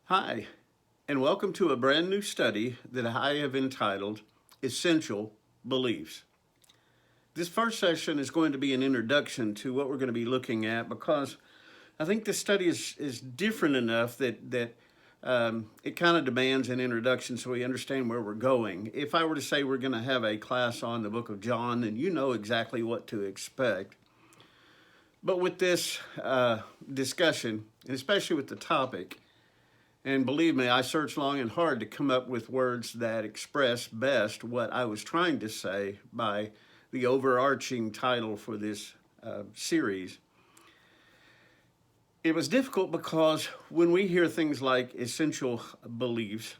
Hi, and welcome to a brand new study that I have entitled Essential Beliefs. This first session is going to be an introduction to what we're going to be looking at because I think this study is different enough that it kind of demands an introduction so we understand where we're going. If I were to say we're going to have a class on the book of John, then you know exactly what to expect. But with this discussion, and especially with the topic, and believe me, I searched long and hard to come up with words that express best what I was trying to say by the overarching title for this series. It was difficult because when we hear things like essential beliefs,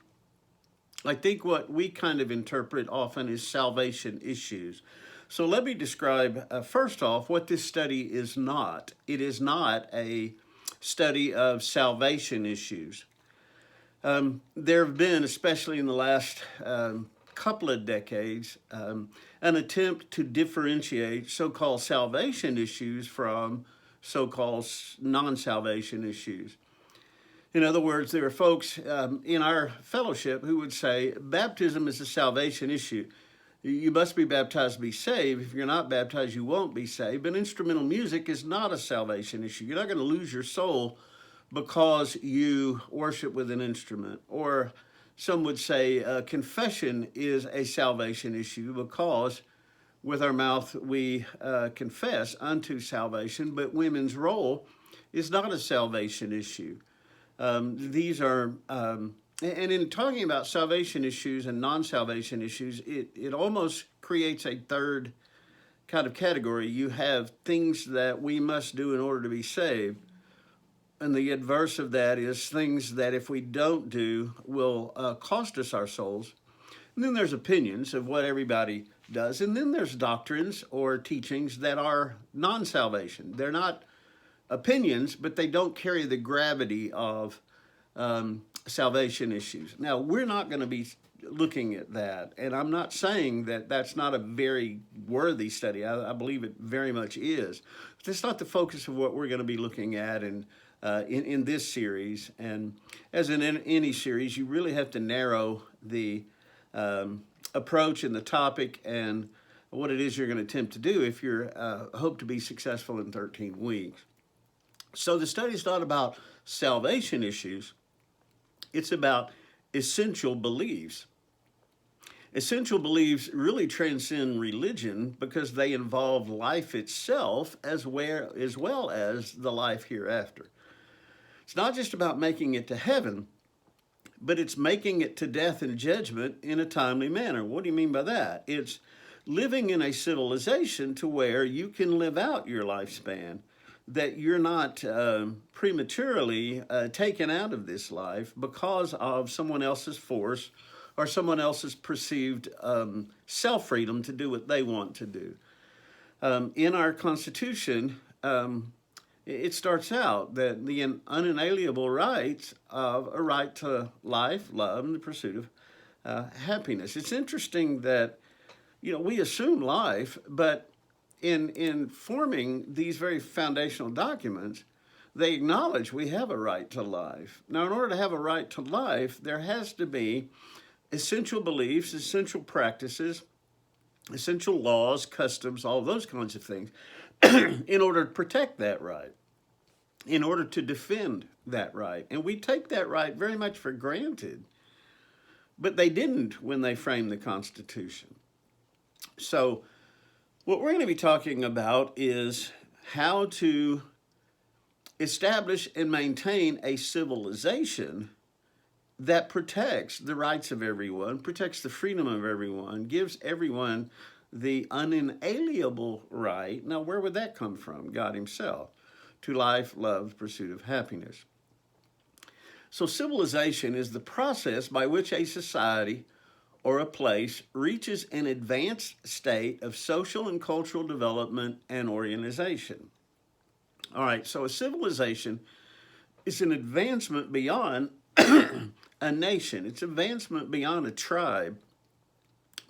I think what we kind of interpret often is salvation issues. So let me describe, first off, what this study is not. It is not a study of salvation issues. There have been, especially in the last couple of decades, an attempt to differentiate so-called salvation issues from so-called non-salvation issues. In other words, there are folks in our fellowship who would say baptism is a salvation issue. You must be baptized to be saved. If you're not baptized, you won't be saved. But instrumental music is not a salvation issue. You're not going to lose your soul because you worship with an instrument. Or some would say confession is a salvation issue because with our mouth we confess unto salvation, but women's role is not a salvation issue. These are, and in talking about salvation issues and non-salvation issues, it almost creates a third kind of category. You have things that we must do in order to be saved. And the adverse of that is things that if we don't do will cost us our souls. And then there's opinions of what everybody does. And then there's doctrines or teachings that are non-salvation. They're not opinions, but they don't carry the gravity of salvation issues. Now, we're not going to be looking at that. And I'm not saying that that's not a very worthy study. I believe it very much is. But that's not the focus of what we're going to be looking at in this series. And as in any series, you really have to narrow the approach and the topic and what it is you're going to attempt to do if you hope to be successful in 13 weeks. So the study is not about salvation issues. It's about essential beliefs. Essential beliefs really transcend religion because they involve life itself as well as the life hereafter. It's not just about making it to heaven, but it's making it to death and judgment in a timely manner. What do you mean by that? It's living in a civilization to where you can live out your lifespan, that you're not prematurely taken out of this life because of someone else's force or someone else's perceived self-freedom to do what they want to do. In our Constitution, it starts out that the unalienable rights of a right to life, love, and the pursuit of happiness. It's interesting that, we assume life, but in forming these very foundational documents, they acknowledge we have a right to life. Now, in order to have a right to life, there has to be essential beliefs, essential practices, essential laws, customs, all those kinds of things, in order to protect that right, in order to defend that right. And we take that right very much for granted, but they didn't when they framed the Constitution. So what we're going to be talking about is how to establish and maintain a civilization that protects the rights of everyone, protects the freedom of everyone, gives everyone the unalienable right. Now, where would that come from? God himself. To life, love, pursuit of happiness. So civilization is the process by which a society or a place reaches an advanced state of social and cultural development and organization. All right, so a civilization is an advancement beyond a nation. It's advancement beyond a tribe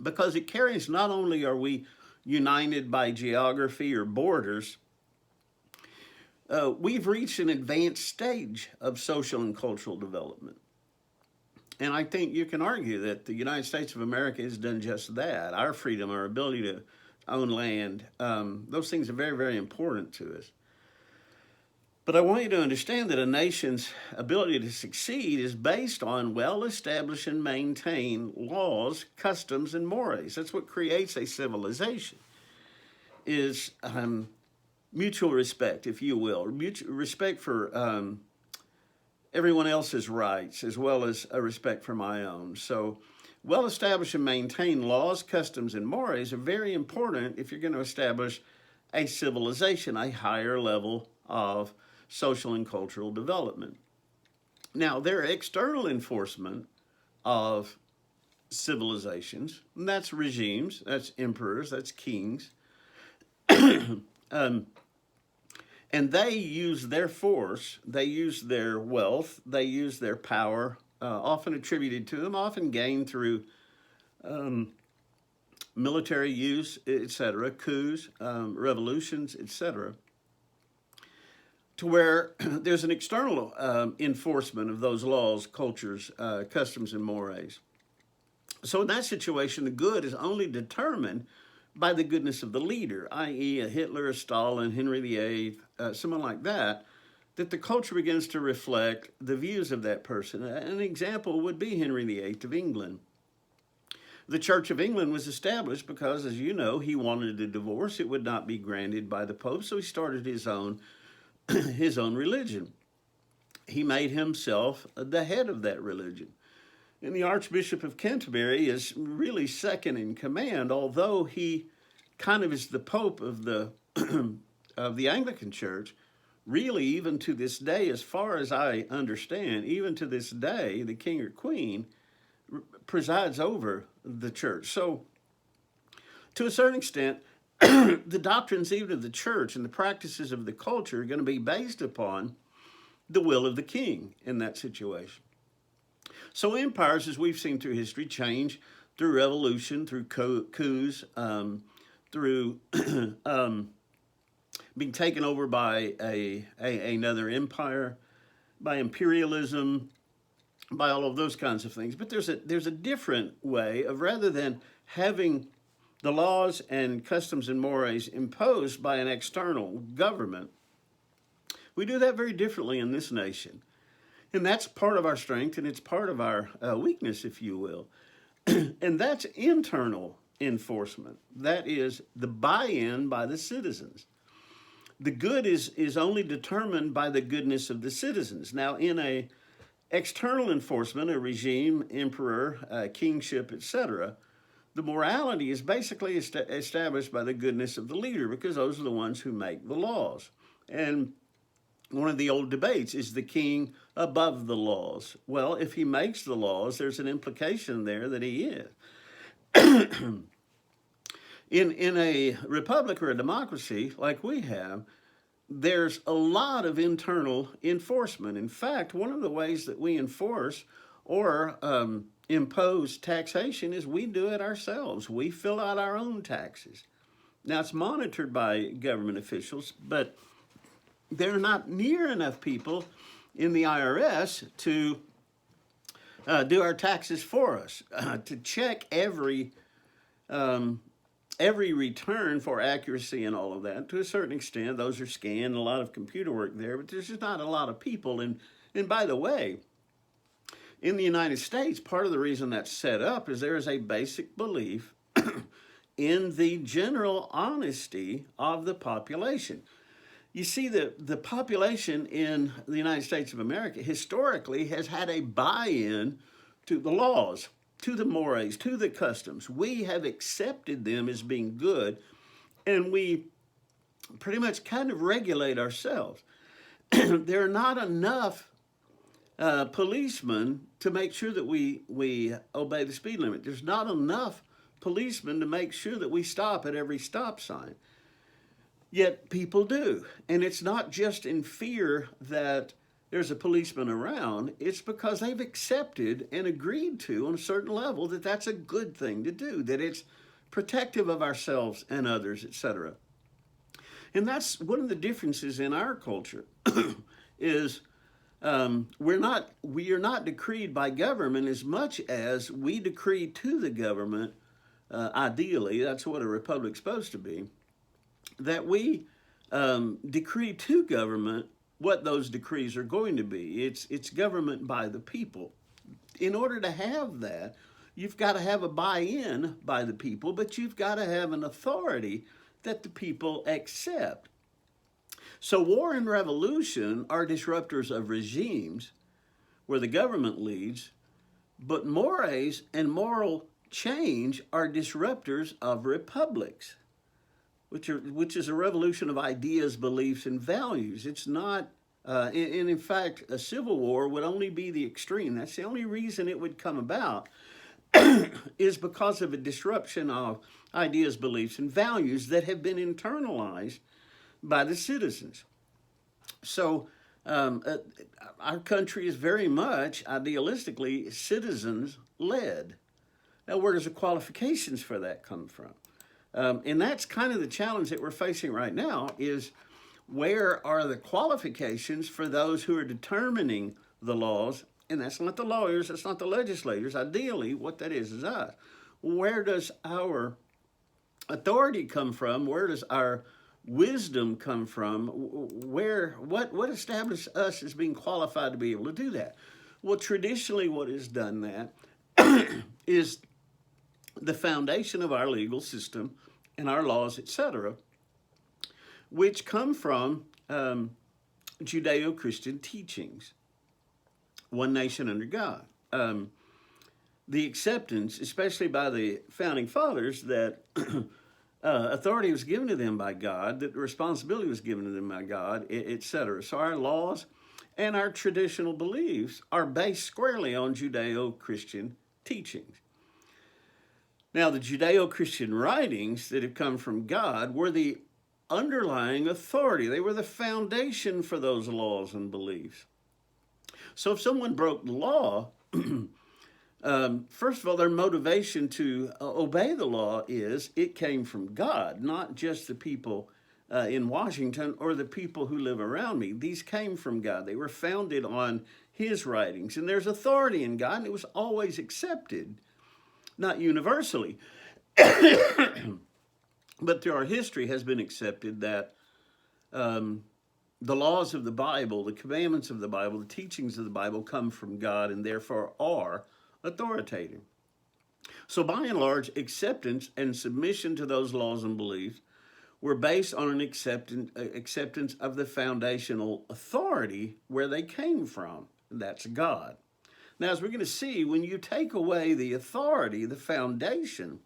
because it carries not only are we united by geography or borders, we've reached an advanced stage of social and cultural development. And I think you can argue that the United States of America has done just that. Our freedom, our ability to own land, those things are very, very important to us. But I want you to understand that a nation's ability to succeed is based on well-established and maintained laws, customs, and mores. That's what creates a civilization, is mutual respect, if you will, mutual respect for everyone else's rights, as well as a respect for my own. So well-established and maintained laws, customs, and mores are very important if you're going to establish a civilization, a higher level of social and cultural development. Now, there are external enforcement of civilizations, and that's regimes, that's emperors, that's kings. And they use their force, they use their wealth, they use their power, often attributed to them, often gained through military use, etc., coups, revolutions, etc., to where there's an external enforcement of those laws, cultures, customs, and mores. So in that situation, the good is only determined by the goodness of the leader, i.e. a Hitler, a Stalin, Henry VIII, someone like that, that the culture begins to reflect the views of that person. An example would be Henry VIII of England. The Church of England was established because, as you know, he wanted a divorce. It would not be granted by the Pope, so he started his own religion. He made himself the head of that religion. And the Archbishop of Canterbury is really second in command, although he kind of is the Pope of the of the Anglican Church. Really, even to this day, as far as I understand, even to this day, the king or queen presides over the church. So, to a certain extent, the doctrines even of the church and the practices of the culture are going to be based upon the will of the king in that situation. So empires, as we've seen through history, change through revolution, through coups, through being taken over by another empire, by imperialism, by all of those kinds of things. But there's a different way of, rather than having the laws and customs and mores imposed by an external government, we do that very differently in this nation. And that's part of our strength, and it's part of our weakness, if you will. And that's internal enforcement. That is the buy-in by the citizens. The good is only determined by the goodness of the citizens. Now, in a external enforcement, a regime, emperor, kingship, etc., the morality is basically established by the goodness of the leader, because those are the ones who make the laws. And one of the old debates, is the king above the laws? Well, if he makes the laws, there's an implication there that he is. In a republic or a democracy like we have, there's a lot of internal enforcement. In fact, one of the ways that we enforce or impose taxation is we do it ourselves. We fill out our own taxes. Now, it's monitored by government officials, but there are not near enough people in the IRS to do our taxes for us, to check every return for accuracy and all of that. To a certain extent, those are scanned, a lot of computer work there, but there's just not a lot of people. And by the way, in the United States, part of the reason that's set up is there is a basic belief in the general honesty of the population. You see, the population in the United States of America historically has had a buy-in to the laws, to the mores, to the customs. We have accepted them as being good, and we pretty much kind of regulate ourselves. There are not enough policemen to make sure that we obey the speed limit. There's not enough policemen to make sure that we stop at every stop sign. Yet people do. And it's not just in fear that there's a policeman around. It's because they've accepted and agreed to, on a certain level, that that's a good thing to do, that it's protective of ourselves and others, etc. And that's one of the differences in our culture is we are not decreed by government as much as we decree to the government. Ideally, that's what a republic's supposed to be. That we decree to government what those decrees are going to be. It's government by the people. In order to have that, you've got to have a buy-in by the people, but you've got to have an authority that the people accept. So war and revolution are disruptors of regimes where the government leads, but mores and moral change are disruptors of republics, which is a revolution of ideas, beliefs, and values. It's not, and in fact, a civil war would only be the extreme. That's the only reason it would come about is because of a disruption of ideas, beliefs, and values that have been internalized by the citizens. So our country is very much, idealistically, citizens-led. Now, where does the qualifications for that come from? And that's kind of the challenge that we're facing right now is where are the qualifications for those who are determining the laws? And that's not the lawyers, that's not the legislators. Ideally, what that is us. Where does our authority come from? Where does our wisdom come from? What establishes us as being qualified to be able to do that? Well, traditionally what has done that is the foundation of our legal system and our laws, etc., which come from Judeo-Christian teachings. One nation under God. The acceptance, especially by the founding fathers, that authority was given to them by God, that the responsibility was given to them by God, etc. So our laws and our traditional beliefs are based squarely on Judeo-Christian teachings. Now, the Judeo-Christian writings that have come from God were the underlying authority. They were the foundation for those laws and beliefs. So if someone broke the law, first of all, their motivation to obey the law is it came from God, not just the people in Washington or the people who live around me. These came from God. They were founded on His writings. And there's authority in God, and it was always accepted, not universally. But through our history has been accepted that the laws of the Bible, the commandments of the Bible, the teachings of the Bible come from God and therefore are authoritative. So by and large, acceptance and submission to those laws and beliefs were based on an acceptance of the foundational authority where they came from, and that's God. Now, as we're going to see, when you take away the authority, the foundation,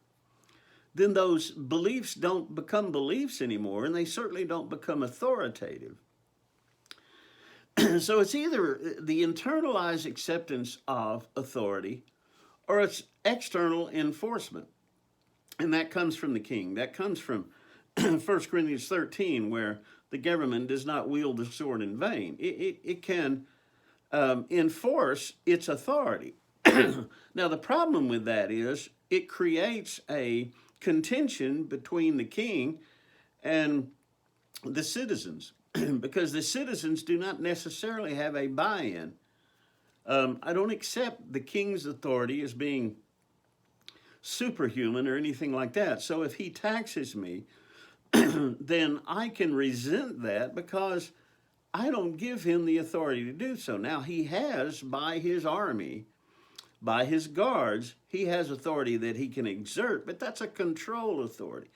then those beliefs don't become beliefs anymore, and they certainly don't become authoritative. So it's either the internalized acceptance of authority or it's external enforcement. And that comes from the king. That comes from 1 Corinthians 13, where the government does not wield the sword in vain. It can enforce its authority. Now, the problem with that is it creates a contention between the king and the citizens. Because the citizens do not necessarily have a buy-in. I don't accept the king's authority as being superhuman or anything like that. So if he taxes me, then I can resent that because I don't give him the authority to do so. Now, he has, by his army, by his guards, he has authority that he can exert, but that's a control authority.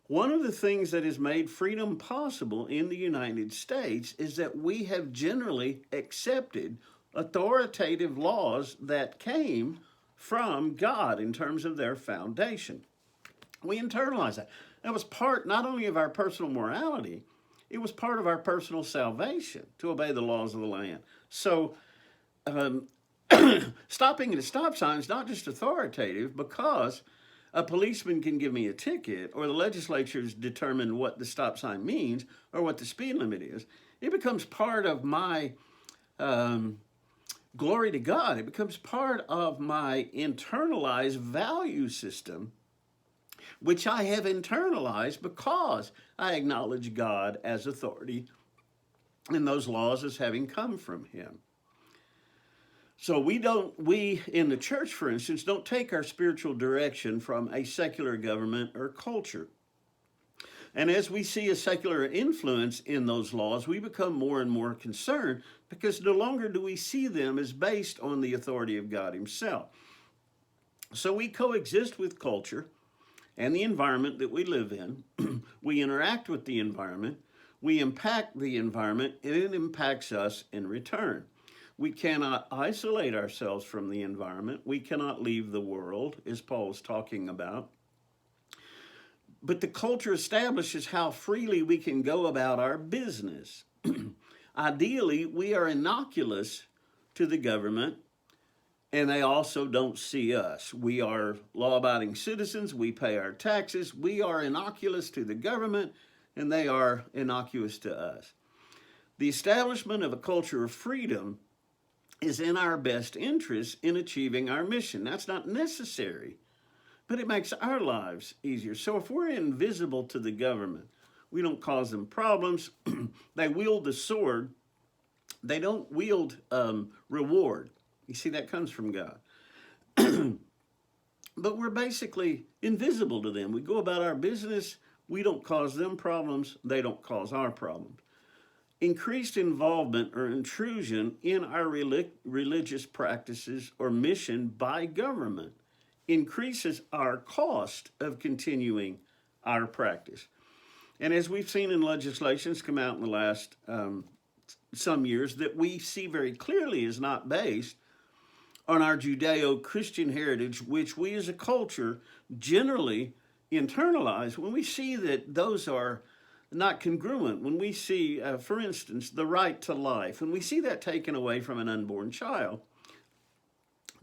One of the things that has made freedom possible in the United States is that we have generally accepted authoritative laws that came from God in terms of their foundation. We internalize that. That was part not only of our personal morality, it was part of our personal salvation to obey the laws of the land. So stopping at a stop sign is not just authoritative because a policeman can give me a ticket, or the legislature's determined what the stop sign means, or what the speed limit is. It becomes part of my glory to God. It becomes part of my internalized value system, which I have internalized because I acknowledge God as authority and those laws as having come from Him. So we in the church, for instance, don't take our spiritual direction from a secular government or culture. And as we see a secular influence in those laws, we become more and more concerned because no longer do we see them as based on the authority of God Himself. So we coexist with culture and the environment that we live in. We interact with the environment, we impact the environment, and it impacts us in return. We cannot isolate ourselves from the environment. We cannot leave the world, as Paul is talking about. But the culture establishes how freely we can go about our business. Ideally, we are innocuous to the government, and they also don't see us. We are law-abiding citizens. We pay our taxes. We are innocuous to the government, and they are innocuous to us. The establishment of a culture of freedom is in our best interest in achieving our mission. That's not necessary, but it makes our lives easier. So if we're invisible to the government, we don't cause them problems. They wield the sword. They don't wield reward. You see, that comes from God. But we're basically invisible to them. We go about our business. We don't cause them problems. They don't cause our problems. Increased involvement or intrusion in our religious practices or mission by government increases our cost of continuing our practice. And as we've seen in legislations come out in the last some years, that we see very clearly is not based on our Judeo-Christian heritage, which we as a culture generally internalize when we see that those are not congruent. When we see, for instance, the right to life, when we see that taken away from an unborn child,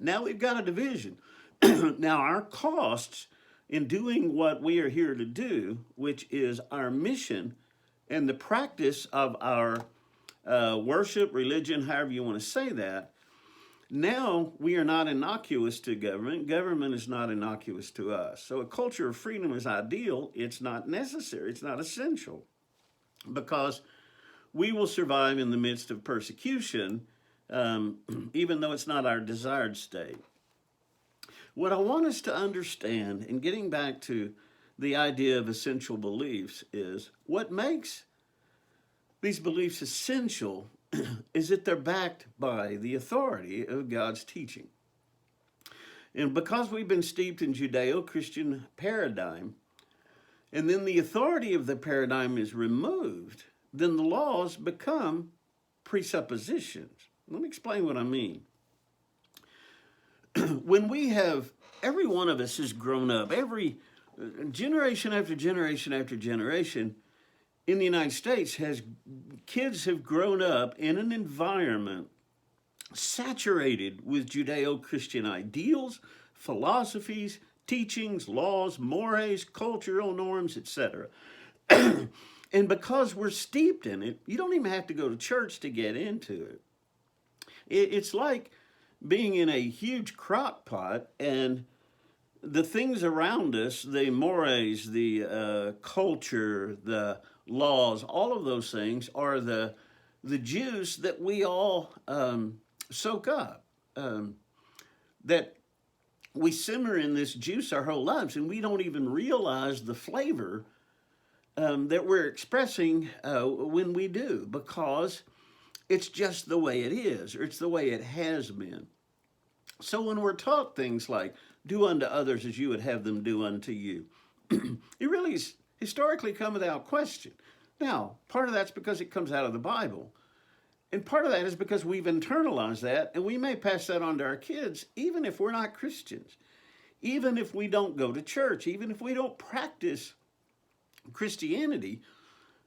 now we've got a division. Now our costs in doing what we are here to do, which is our mission and the practice of our worship, religion, however you want to say that, now we are not innocuous to government. Government is not innocuous to us. So a culture of freedom is ideal. It's not necessary. It's not essential, because we will survive in the midst of persecution, even though it's not our desired state. What I want us to understand, and getting back to the idea of essential beliefs, is what makes these beliefs essential is that they're backed by the authority of God's teaching. And because we've been steeped in Judeo-Christian paradigm, and then the authority of the paradigm is removed, then the laws become presuppositions. Let me explain what I mean. When we have, every one of us has grown up, every generation after generation after generation in the United States, kids have grown up in an environment saturated with Judeo-Christian ideals, philosophies, teachings, laws, mores, cultural norms, etc. And because we're steeped in it, you don't even have to go to church to get into it. It's like being in a huge crock pot, and the things around us, the mores, the culture, the laws, all of those things are the juice that we all soak up, that we simmer in this juice our whole lives, and we don't even realize the flavor that we're expressing when we do, because it's just the way it is, or it's the way it has been. So when we're taught things like, do unto others as you would have them do unto you, it really is historically come without question. Now, part of that's because it comes out of the Bible. And part of that is because we've internalized that, and we may pass that on to our kids, even if we're not Christians, even if we don't go to church, even if we don't practice Christianity.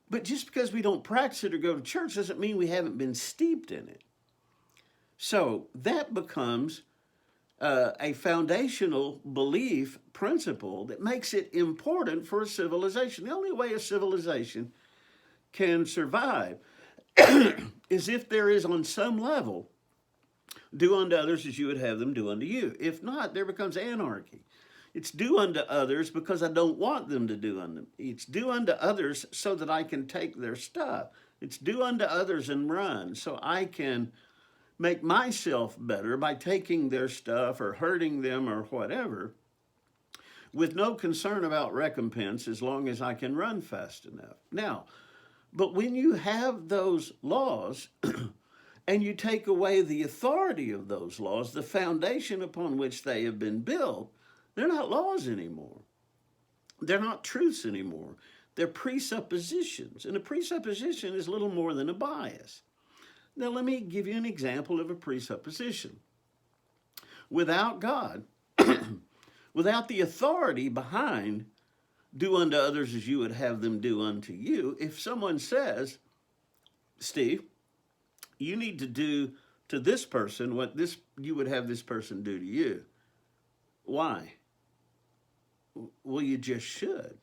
But just because we don't practice it or go to church doesn't mean we haven't been steeped in it. So that becomes a foundational belief principle that makes it important for a civilization. The only way a civilization can survive is if there is, on some level, do unto others as you would have them do unto you. If not, there becomes anarchy. It's do unto others because I don't want them to do unto me. It's do unto others so that I can take their stuff. It's do unto others and run so I can make myself better by taking their stuff or hurting them or whatever, with no concern about recompense as long as I can run fast enough. Now, but when you have those laws and you take away the authority of those laws, the foundation upon which they have been built, they're not laws anymore. They're not truths anymore. They're presuppositions. And a presupposition is little more than a bias. Now, let me give you an example of a presupposition. Without God, without the authority behind do unto others as you would have them do unto you, if someone says, Steve, you need to do to this person what this you would have this person do to you. Why? Well, you just should.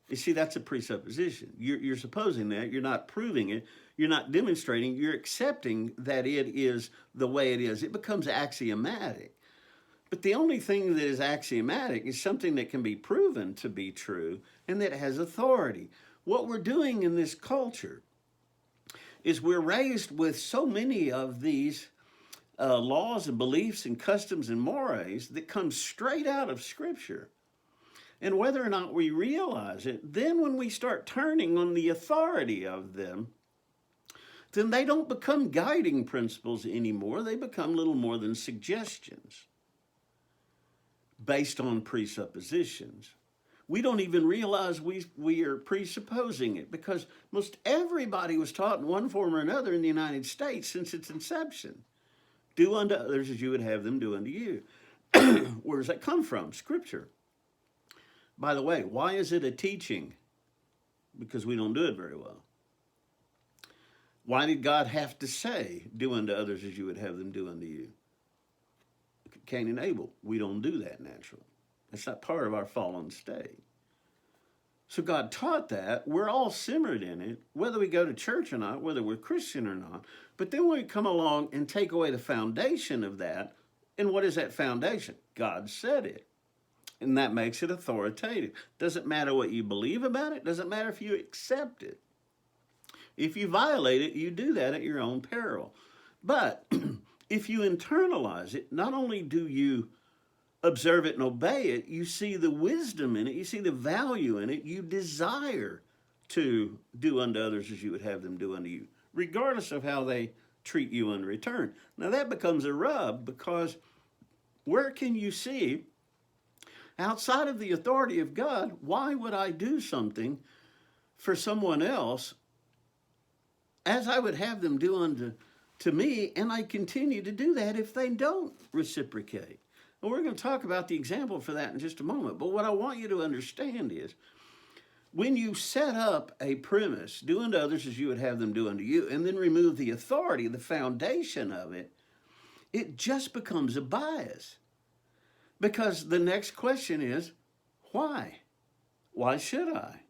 You see, that's a presupposition. You're supposing that. You're not proving it. You're not demonstrating. You're accepting that it is the way it is. It becomes axiomatic. But the only thing that is axiomatic is something that can be proven to be true and that has authority. What we're doing in this culture is we're raised with so many of these laws and beliefs and customs and mores that come straight out of Scripture. And whether or not we realize it, then when we start turning on the authority of them, then they don't become guiding principles anymore. They become little more than suggestions based on presuppositions. We don't even realize we are presupposing it, because most everybody was taught in one form or another in the United States since its inception. Do unto others as you would have them do unto you. Where does that come from? Scripture. By the way, why is it a teaching? Because we don't do it very well. Why did God have to say, do unto others as you would have them do unto you? Cain and Abel, we don't do that naturally. That's not part of our fallen state. So God taught that. We're all simmered in it, whether we go to church or not, whether we're Christian or not. But then when we come along and take away the foundation of that, and what is that foundation? God said it. And that makes it authoritative. Doesn't matter what you believe about it. Doesn't matter if you accept it. If you violate it, you do that at your own peril. But if you internalize it, not only do you observe it and obey it, you see the wisdom in it, you see the value in it, you desire to do unto others as you would have them do unto you, regardless of how they treat you in return. Now that becomes a rub, because where can you see, outside of the authority of God, why would I do something for someone else as I would have them do unto me, and I continue to do that if they don't reciprocate? And we're going to talk about the example for that in just a moment. But what I want you to understand is, when you set up a premise, do unto others as you would have them do unto you, and then remove the authority, the foundation of it, it just becomes a bias. Because the next question is, why? Why should I?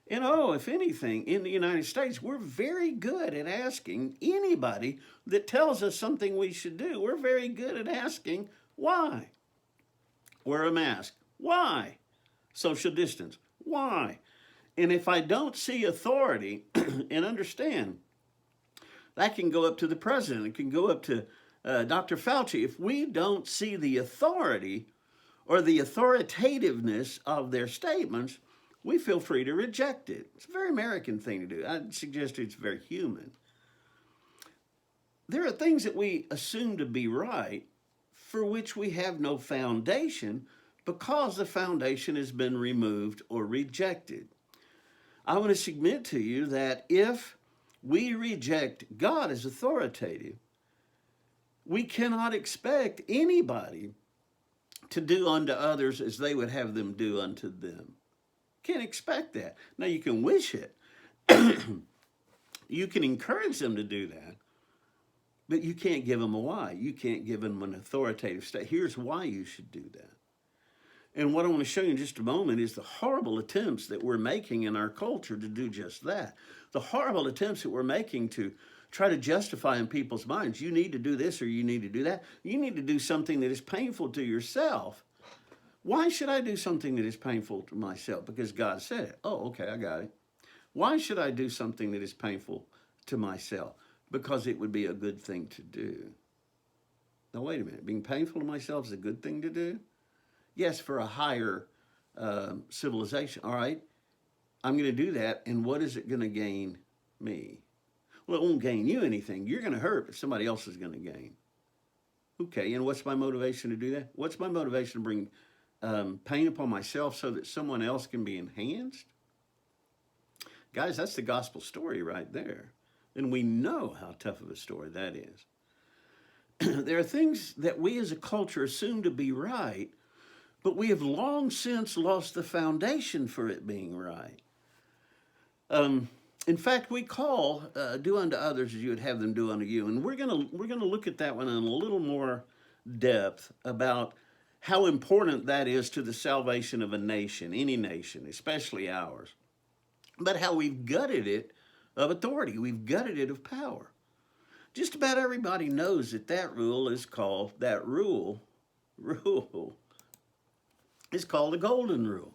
And if anything, in the United States, we're very good at asking anybody that tells us something we should do. We're very good at asking, why? Wear a mask. Why? Social distance. Why? And if I don't see authority, and understand, that can go up to the president. It can go up to Dr. Fauci. If we don't see the authority or the authoritativeness of their statements, we feel free to reject it. It's a very American thing to do. I'd suggest it's very human. There are things that we assume to be right for which we have no foundation, because the foundation has been removed or rejected. I want to submit to you that if we reject God as authoritative, we cannot expect anybody to do unto others as they would have them do unto them. Can't expect that. Now, you can wish it. You can encourage them to do that, but you can't give them a why. You can't give them an authoritative state. Here's why you should do that. And what I want to show you in just a moment is the horrible attempts that we're making in our culture to do just that. The horrible attempts that we're making to try to justify in people's minds, you need to do this or you need to do that. You need to do something that is painful to yourself. Why should I do something that is painful to myself? Because God said it. Oh, okay, I got it. Why should I do something that is painful to myself? because it would be a good thing to do. Now, wait a minute. Being painful to myself is a good thing to do? Yes, for a higher civilization. All right, I'm going to do that, and what is it going to gain me? Well, it won't gain you anything. You're going to hurt, but somebody else is going to gain. Okay, and what's my motivation to do that? What's my motivation to bring pain upon myself so that someone else can be enhanced? Guys, that's the gospel story right there. And we know how tough of a story that is. There are things that we as a culture assume to be right, but we have long since lost the foundation for it being right. In fact, we call do unto others as you would have them do unto you. And we're gonna look at that one in a little more depth about how important that is to the salvation of a nation, any nation, especially ours. But how we've gutted it of authority. We've gutted it of power. Just about everybody knows that rule is called, rule is called the golden rule.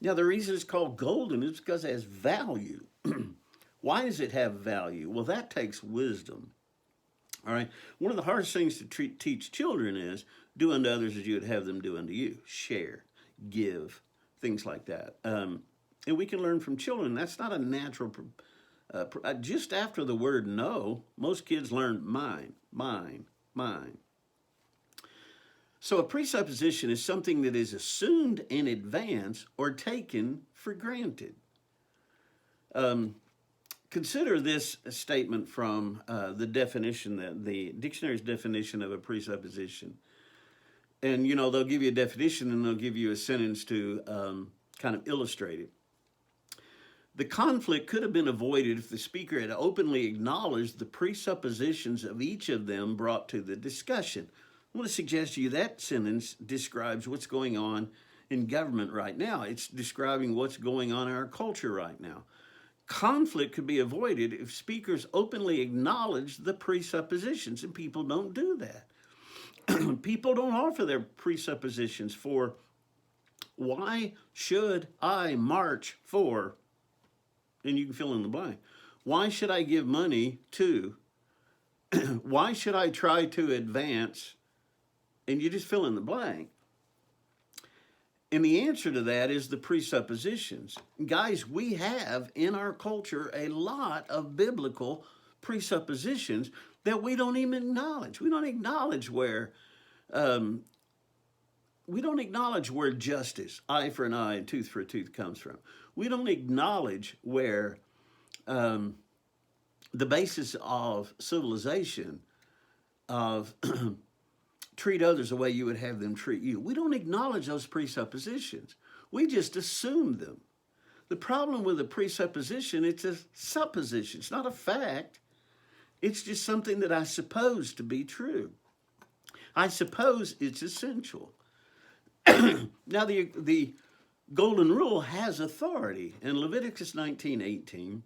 Now, the reason it's called golden is because it has value. Why does it have value? Well, that takes wisdom. All right. One of the hardest things to teach children is do unto others as you would have them do unto you. Share, give, things like that. And we can learn from children. That's not a natural. Just after the word no, most kids learn mine, mine, mine. So a presupposition is something that is assumed in advance or taken for granted. Consider this statement from the definition, the dictionary's definition of a presupposition. And, you know, they'll give you a definition and they'll give you a sentence to kind of illustrate it. The conflict could have been avoided if the speaker had openly acknowledged the presuppositions of each of them brought to the discussion. I want to suggest to you that sentence describes what's going on in government right now. It's describing what's going on in our culture right now. Conflict could be avoided if speakers openly acknowledge the presuppositions, and people don't do that. People don't offer their presuppositions for why should I march for, and you can fill in the blank. Why should I give money to, why should I try to advance, and you just fill in the blank. And the answer to that is the presuppositions. Guys, we have in our culture a lot of biblical presuppositions that we don't even acknowledge. We don't acknowledge where justice, eye for an eye and tooth for a tooth, comes from. We don't acknowledge where the basis of civilization of treat others the way you would have them treat you. We don't acknowledge those presuppositions. We just assume them. The problem with a presupposition, it's a supposition. It's not a fact. It's just something that I suppose to be true. I suppose it's essential. Now, the golden rule has authority. In Leviticus 19:18,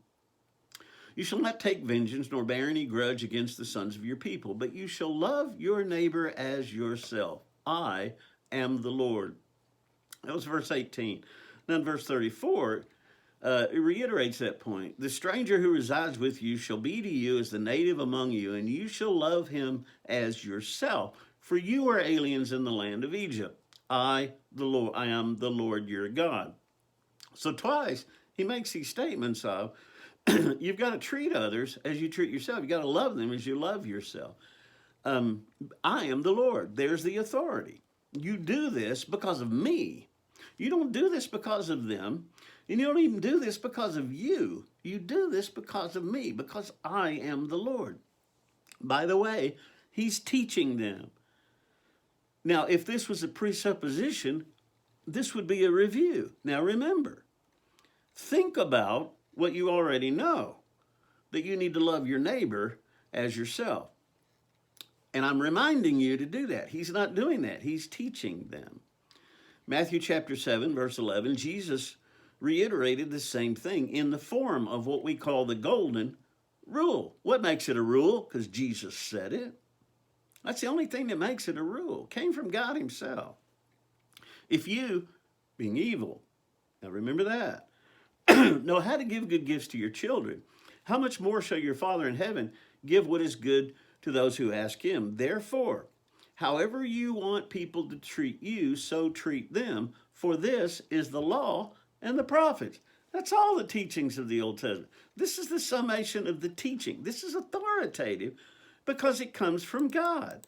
you shall not take vengeance nor bear any grudge against the sons of your people, but you shall love your neighbor as yourself. I am the Lord. That was verse 18. Then verse 34, it reiterates that point. The stranger who resides with you shall be to you as the native among you, and you shall love him as yourself, for you are aliens in the land of Egypt. I am the Lord your God. So twice he makes these statements of, you've got to treat others as you treat yourself. You've got to love them as you love yourself. I am the Lord. There's the authority. You do this because of me. You don't do this because of them. And you don't even do this because of you. You do this because of me, because I am the Lord. By the way, he's teaching them. Now, if this was a presupposition, this would be a review. Now, remember, think about what you already know, that you need to love your neighbor as yourself. And I'm reminding you to do that. He's not doing that. He's teaching them. Matthew chapter 7, verse 11, Jesus reiterated the same thing in the form of what we call the golden rule. What makes it a rule? Because Jesus said it. That's the only thing that makes it a rule. It came from God himself. If you, being evil, now remember that, know how to give good gifts to your children, how much more shall your Father in heaven give what is good to those who ask him. Therefore, however you want people to treat you, so treat them, for this is the law and the prophets. That's all the teachings of the Old Testament. This is the summation of the teaching. This is authoritative because it comes from God.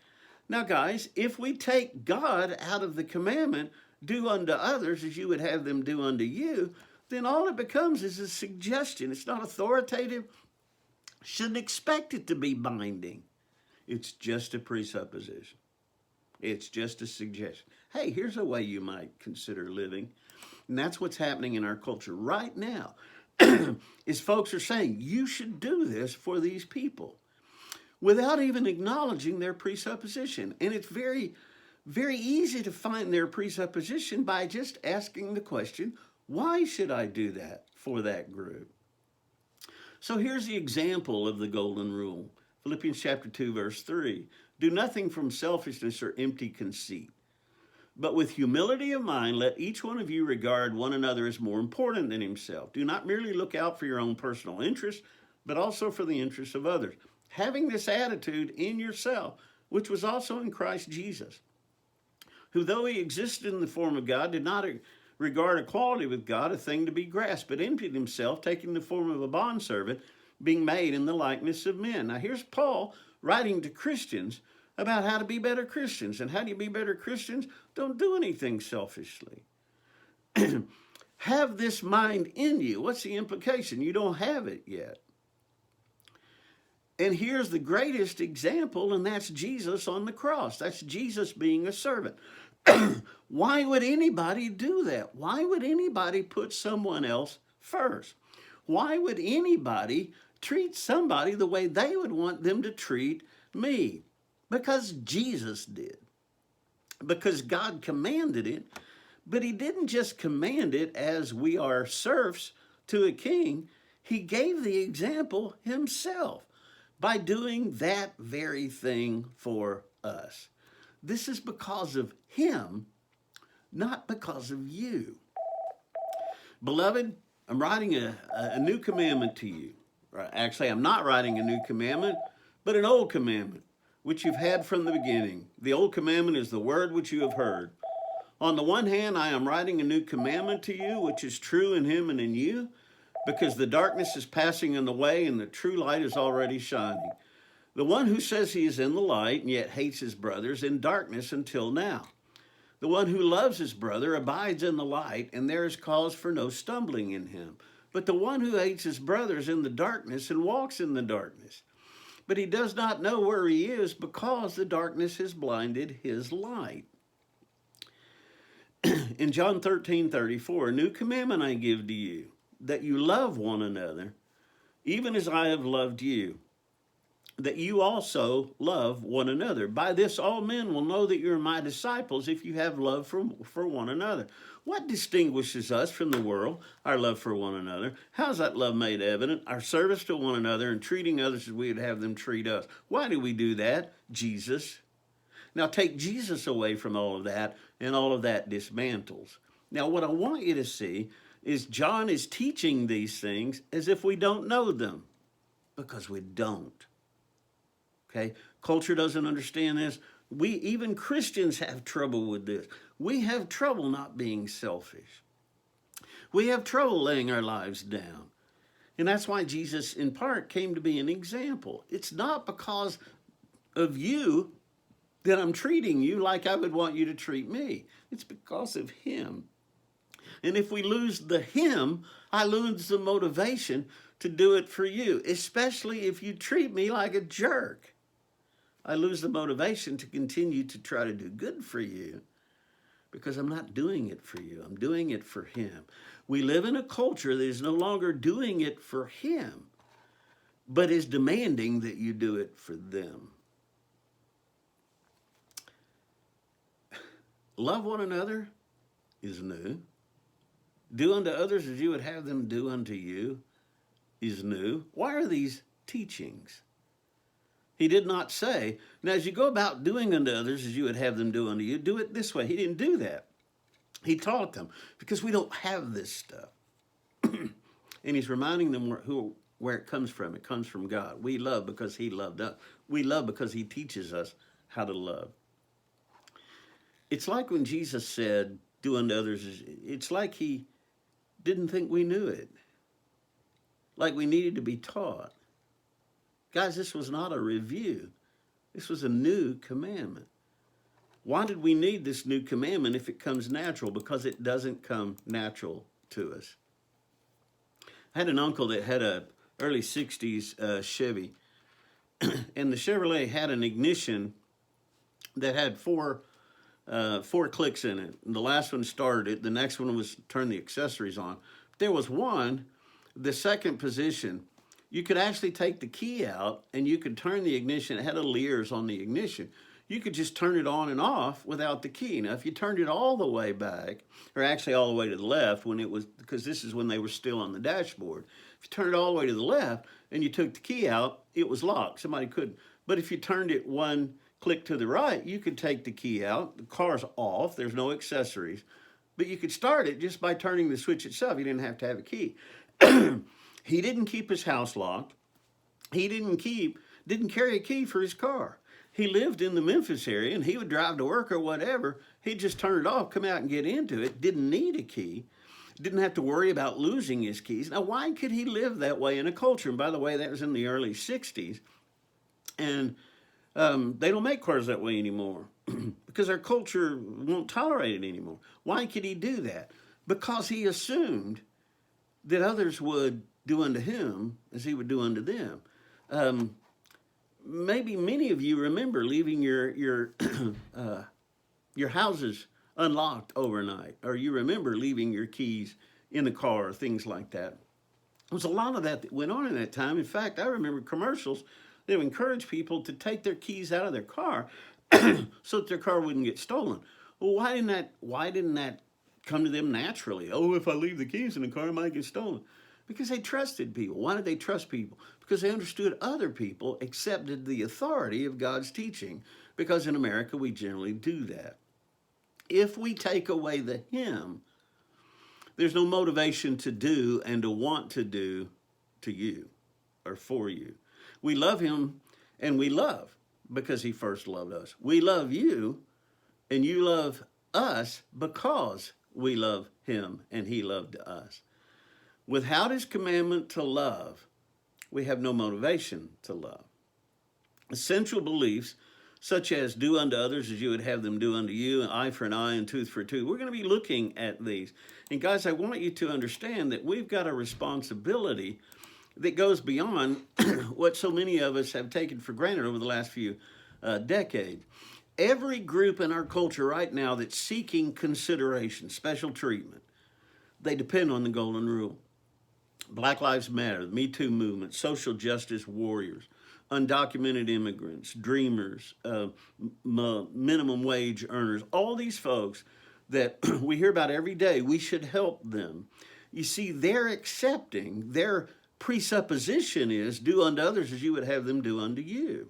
Now, guys, if we take God out of the commandment, do unto others as you would have them do unto you, then all it becomes is a suggestion. It's not authoritative. Shouldn't expect it to be binding. It's just a presupposition. It's just a suggestion. Hey, here's a way you might consider living. And that's what's happening in our culture right now, is folks are saying, you should do this for these people without even acknowledging their presupposition. And it's very, very easy to find their presupposition by just asking the question, why should I do that for that group? So here's the example of the golden rule. Philippians chapter 2, verse 3. Do nothing from selfishness or empty conceit, but with humility of mind, let each one of you regard one another as more important than himself. Do not merely look out for your own personal interests, but also for the interests of others. Having this attitude in yourself, which was also in Christ Jesus, who though he existed in the form of God, did not regard equality with God a thing to be grasped, but emptied himself, taking the form of a bondservant, being made in the likeness of men. Now here's Paul writing to Christians about how to be better Christians. And how do you be better Christians? Don't do anything selfishly. Have this mind in you. What's the implication? You don't have it yet. And here's the greatest example, and that's Jesus on the cross. That's Jesus being a servant. Why would anybody do that? Why would anybody put someone else first? Why would anybody treat somebody the way they would want them to treat me? Because Jesus did. Because God commanded it. But he didn't just command it as we are serfs to a king. He gave the example himself by doing that very thing for us. This is because of him, not because of you. Beloved, I'm writing a new commandment to you. Actually, I'm not writing a new commandment, but an old commandment, which you've had from the beginning. The old commandment is the word which you have heard. On the one hand, I am writing a new commandment to you, which is true in him and in you, because the darkness is passing in the way and the true light is already shining. The one who says he is in the light and yet hates his brother is in darkness until now. The one who loves his brother abides in the light, and there is cause for no stumbling in him. But the one who hates his brother is in the darkness and walks in the darkness. But he does not know where he is because the darkness has blinded his light. In John 13:34, a new commandment I give to you, that you love one another, even as I have loved you, that you also love one another. By this all men will know that you are my disciples if you have love for one another. What distinguishes us from the world? Our love for one another. How is that love made evident? Our service to one another and treating others as we would have them treat us. Why do we do that? Jesus. Now take Jesus away from all of that, and all of that dismantles. Now what I want you to see is John is teaching these things as if we don't know them, because we don't. Okay? Culture doesn't understand this. Even Christians have trouble with this. We have trouble not being selfish. We have trouble laying our lives down. And that's why Jesus, in part, came to be an example. It's not because of you that I'm treating you like I would want you to treat me. It's because of him. And if we lose the him, I lose the motivation to do it for you, especially if you treat me like a jerk. I lose the motivation to continue to try to do good for you because I'm not doing it for you. I'm doing it for him. We live in a culture that is no longer doing it for him, but is demanding that you do it for them. Love one another is new. Do unto others as you would have them do unto you is new. Why are these teachings? He did not say, now as you go about doing unto others as you would have them do unto you, do it this way. He didn't do that. He taught them because we don't have this stuff. And he's reminding them where it comes from. It comes from God. We love because he loved us. We love because he teaches us how to love. It's like when Jesus said, do unto others. It's like he didn't think we knew it. Like we needed to be taught. Guys, this was not a review. This was a new commandment. Why did we need this new commandment if it comes natural? Because it doesn't come natural to us. I had an uncle that had a early 60s Chevy. And the Chevrolet had an ignition that had four clicks in it. And the last one started it. The next one was turn the accessories on. There was one, the second position, you could actually take the key out and you could turn the ignition. It had little ears on the ignition. You could just turn it on and off without the key. Now, if you turned it all the way back, or actually all the way to the left, when it was, because this is when they were still on the dashboard. If you turned it all the way to the left and you took the key out, it was locked. Somebody couldn't. But if you turned it one click to the right, you could take the key out. The car's off. There's no accessories. But you could start it just by turning the switch itself. You didn't have to have a key. He didn't keep his house locked. He didn't carry a key for his car. He lived in the Memphis area, and he would drive to work or whatever. He'd just turn it off, come out and get into it. Didn't need a key. Didn't have to worry about losing his keys. Now, why could he live that way in a culture? And by the way, that was in the early 60s. And they don't make cars that way anymore because our culture won't tolerate it anymore. Why could he do that? Because he assumed that others would do unto him as he would do unto them. Maybe many of you remember leaving your houses unlocked overnight, or you remember leaving your keys in the car, or things like that. There was a lot of that went on in that time. In fact, I remember commercials that would encourage people to take their keys out of their car so that their car wouldn't get stolen. Well, why didn't that come to them naturally? Oh, if I leave the keys in the car, it might get stolen. Because they trusted people. Why did they trust people? Because they understood other people accepted the authority of God's teaching. Because in America, we generally do that. If we take away the him, there's no motivation to do and to want to do to you or for you. We love him and we love because he first loved us. We love you and you love us because we love him and he loved us. Without his commandment to love, we have no motivation to love. Essential beliefs, such as do unto others as you would have them do unto you, an eye for an eye and tooth for a tooth. We're going to be looking at these. And guys, I want you to understand that we've got a responsibility that goes beyond what so many of us have taken for granted over the last few decades. Every group in our culture right now that's seeking consideration, special treatment, they depend on the golden rule. Black Lives Matter, the Me Too movement, social justice warriors, undocumented immigrants, dreamers, minimum wage earners, all these folks that we hear about every day, we should help them. You see, they're accepting, their presupposition is do unto others as you would have them do unto you.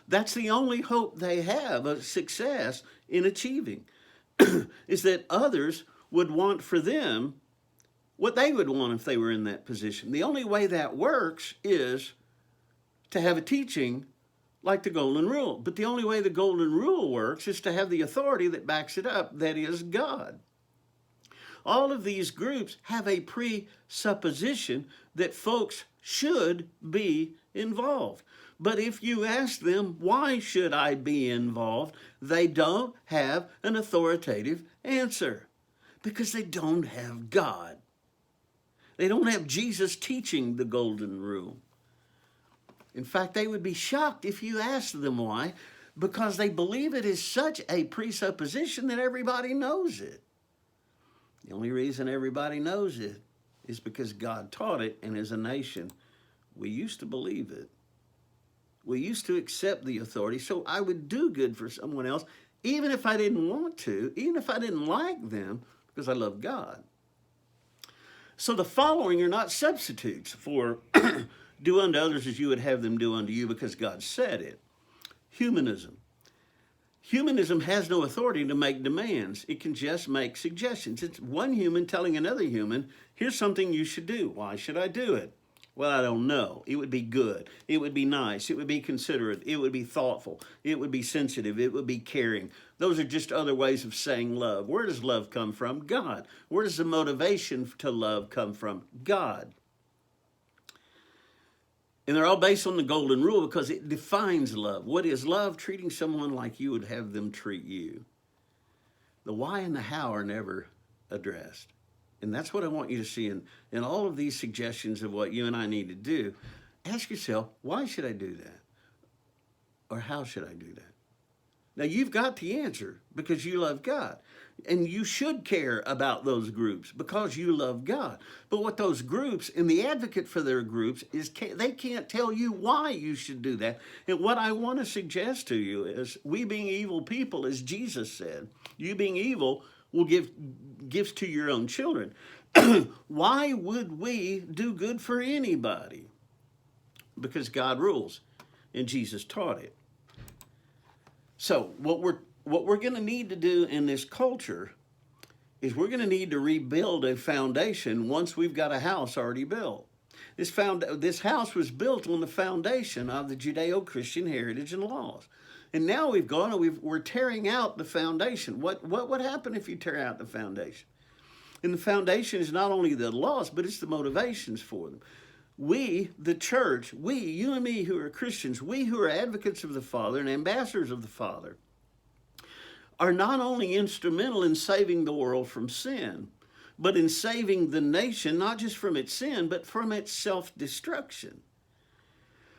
That's the only hope they have of success in achieving, is that others would want for them what they would want if they were in that position. The only way that works is to have a teaching like the Golden Rule. But the only way the Golden Rule works is to have the authority that backs it up, that is God. All of these groups have a presupposition that folks should be involved. But if you ask them, why should I be involved? They don't have an authoritative answer because they don't have God. They don't have Jesus teaching the Golden Rule. In fact, they would be shocked if you asked them why, because they believe it is such a presupposition that everybody knows it. The only reason everybody knows it is because God taught it, and as a nation, we used to believe it. We used to accept the authority, so I would do good for someone else, even if I didn't want to, even if I didn't like them, because I love God. So the following are not substitutes for do unto others as you would have them do unto you because God said it. Humanism. Humanism has no authority to make demands. It can just make suggestions. It's one human telling another human, here's something you should do. Why should I do it? Well, I don't know. It would be good. It would be nice. It would be considerate. It would be thoughtful. It would be sensitive. It would be caring. Those are just other ways of saying love. Where does love come from? God. Where does the motivation to love come from? God. And they're all based on the golden rule because it defines love. What is love? Treating someone like you would have them treat you. The why and the how are never addressed. And that's what I want you to see in all of these suggestions of what you and I need to do. Ask yourself, why should I do that? Or how should I do that? Now, you've got the answer because you love God. And you should care about those groups because you love God. But what those groups and the advocate for their groups is they can't tell you why you should do that. And what I want to suggest to you is we being evil people, as Jesus said, you being evil will give gifts to your own children. Why would we do good for anybody? Because God rules and Jesus taught it. So what we're going to need to do in this culture is we're going to need to rebuild a foundation once we've got a house already built. This house was built on the foundation of the Judeo-Christian heritage and laws. And now we're tearing out the foundation. What would happen if you tear out the foundation? And the foundation is not only the laws, but it's the motivations for them. We, the church, you and me who are Christians, we who are advocates of the Father and ambassadors of the Father, are not only instrumental in saving the world from sin, but in saving the nation, not just from its sin, but from its self-destruction.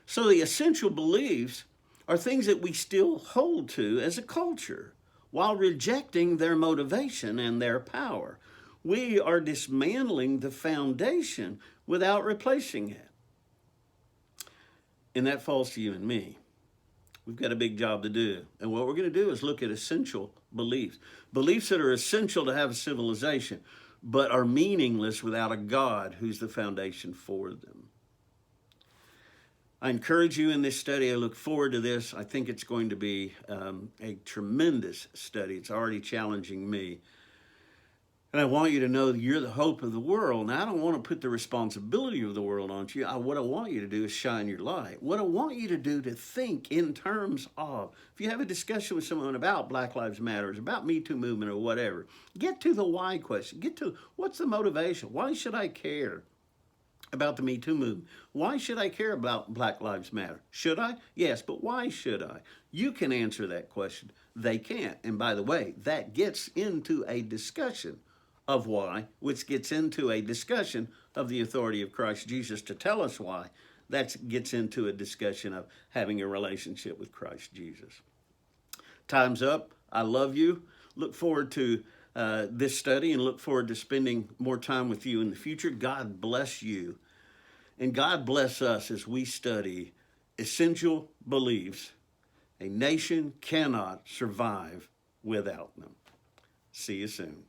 So the essential beliefs are things that we still hold to as a culture, while rejecting their motivation and their power. We are dismantling the foundation without replacing it. And that falls to you and me. We've got a big job to do. And what we're going to do is look at essential beliefs. Beliefs that are essential to have a civilization, but are meaningless without a God who's the foundation for them. I encourage you in this study. I look forward to this. I think it's going to be a tremendous study. It's already challenging me. And I want you to know that you're the hope of the world. Now, I don't want to put the responsibility of the world on you. What I want you to do is shine your light. What I want you to do to think in terms of, if you have a discussion with someone about Black Lives Matter, about Me Too movement or whatever, get to the why question. Get to what's the motivation? Why should I care about the Me Too movement? Why should I care about Black Lives Matter? Should I? Yes, but why should I? You can answer that question. They can't. And by the way, that gets into a discussion of why, which gets into a discussion of the authority of Christ Jesus to tell us why. That gets into a discussion of having a relationship with Christ Jesus. Time's up. I love you. Look forward to this study and look forward to spending more time with you in the future. God bless you. And God bless us as we study essential beliefs. A nation cannot survive without them. See you soon.